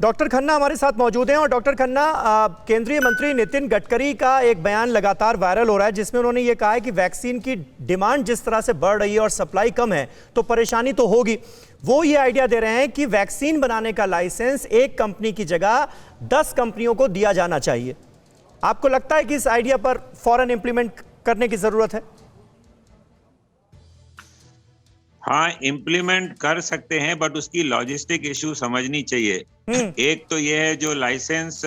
Doctor Khanna हमारे साथ मौजूद हैं। और डॉक्टर खन्ना, केंद्रीय मंत्री नितिन गडकरी का एक बयान लगातार वायरल हो रहा है जिसमें उन्होंने ये कहा है कि वैक्सीन की डिमांड जिस तरह से बढ़ रही है और सप्लाई कम है तो परेशानी तो होगी। वो ये आइडिया दे रहे हैं कि वैक्सीन बनाने का लाइसेंस एक कंपनी की जगह 10 कंपनियों को दिया जाना चाहिए। आपको लगता है कि इस आइडिया पर फौरन इंप्लीमेंट करने की जरूरत है? हाँ, इम्प्लीमेंट कर सकते हैं, बट उसकी लॉजिस्टिक इशू समझनी चाहिए। एक तो ये है जो लाइसेंस,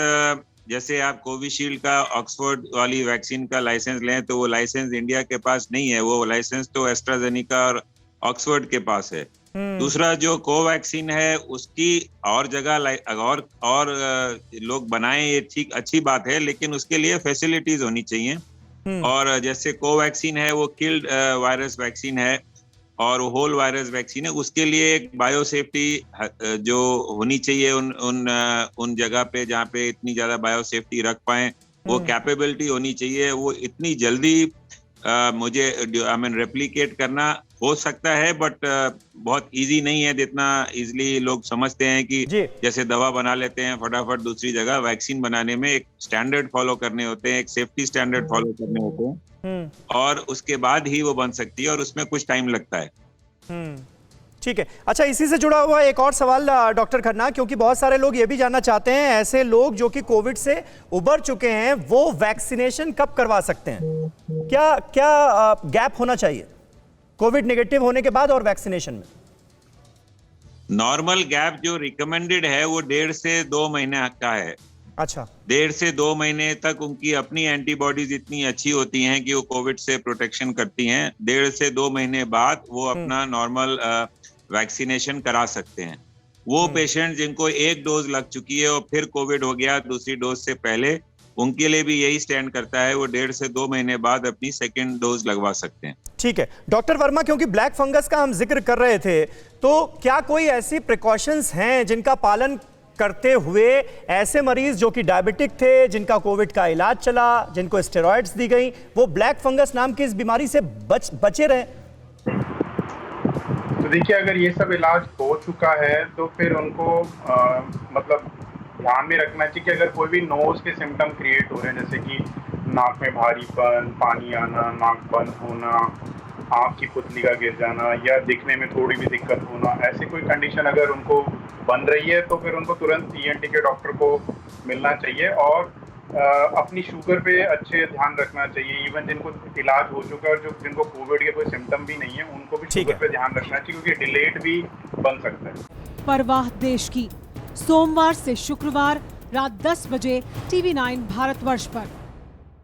जैसे आप कोविशील्ड का ऑक्सफोर्ड वाली वैक्सीन का लाइसेंस लें तो वो लाइसेंस इंडिया के पास नहीं है, वो लाइसेंस तो एस्ट्राजेनिका और ऑक्सफोर्ड के पास है। दूसरा जो कोवैक्सीन है उसकी और जगह और लोग बनाएं, ये ठीक अच्छी बात है, लेकिन उसके लिए फैसिलिटीज होनी चाहिए। और जैसे कोवैक्सीन है वो किल्ड वायरस वैक्सीन है और होल वायरस वैक्सीन है, उसके लिए एक बायोसेफ्टी जो होनी चाहिए उन जगह पे जहाँ पे इतनी ज्यादा बायोसेफ्टी रख पाए, वो कैपेबिलिटी होनी चाहिए। वो इतनी जल्दी मुझे रेप्लिकेट करना हो सकता है, बट बहुत इजी नहीं है जितना इजीली लोग समझते हैं कि जैसे दवा बना लेते हैं फटाफट। दूसरी जगह वैक्सीन बनाने में एक स्टैंडर्ड फॉलो करने होते हैं, एक सेफ्टी स्टैंडर्ड फॉलो करने होते हैं, और उसके बाद ही वो बन सकती है और उसमें कुछ टाइम लगता है। ठीक है। अच्छा, इसी से जुड़ा हुआ एक और सवाल डॉक्टर खन्ना, क्योंकि बहुत सारे लोग ये भी जानना चाहते हैं, ऐसे लोग जो कि कोविड से उबर चुके हैं वो वैक्सीनेशन कब करवा सकते हैं? क्या गैप होना चाहिए कोविड नेगेटिव होने के बाद और वैक्सीनेशन में? नॉर्मल गैप जो रिकमेंडेड है वो 1.5 से 2 महीने का है। अच्छा, 1.5 से 2 महीने तक उनकी अपनी एंटीबॉडीज इतनी अच्छी होती हैं कि वो कोविड से प्रोटेक्शन करती हैं। 1.5 से 2 महीने बाद वो अपना नॉर्मल वैक्सीनेशन करा सकते हैं। वो पेशेंट जिनको एक डोज लग चुकी है और फिर कोविड हो गया दूसरी डोज से पहले, उनके लिए भी यही स्टैंड करता है, वो 1.5 से 2 महीने बाद अपनी सेकेंड डोज लगवा सकते हैं। ठीक है डॉक्टर वर्मा, क्योंकि ब्लैक फंगस का हम जिक्र कर रहे थे, तो क्या कोई ऐसी प्रिकॉशंस हैं जिनका पालन करते हुए ऐसे मरीज जो कि डायबिटिक थे, जिनका कोविड का इलाज चला, जिनको स्टेरॉइड्स दी गई, वो ब्लैक फंगस नाम की इस बीमारी से बचे रहे? तो देखिए, अगर ये सब इलाज हो चुका है तो फिर उनको मतलब ध्यान में रखना चाहिए कि अगर कोई भी नोज के सिम्टम क्रिएट हो रहे हैं, जैसे कि नाक में भारीपन, पानी आना, नाक बंद होना, आँख की पुतली का गिर जाना या दिखने में थोड़ी भी दिक्कत होना, ऐसी कोई कंडीशन अगर उनको बन रही है तो फिर उनको तुरंत ENT के डॉक्टर को मिलना चाहिए और अपनी शुगर पे अच्छे ध्यान रखना चाहिए। इवन जिनको इलाज हो चुका है और जिनको कोविड के कोई सिम्टम भी नहीं है, उनको भी शुगर पे ध्यान रखना चाहिए, क्योंकि डिलेड भी बन सकता है। परवाह देश की, सोमवार से शुक्रवार रात 10 बजे TV9 भारतवर्ष पर।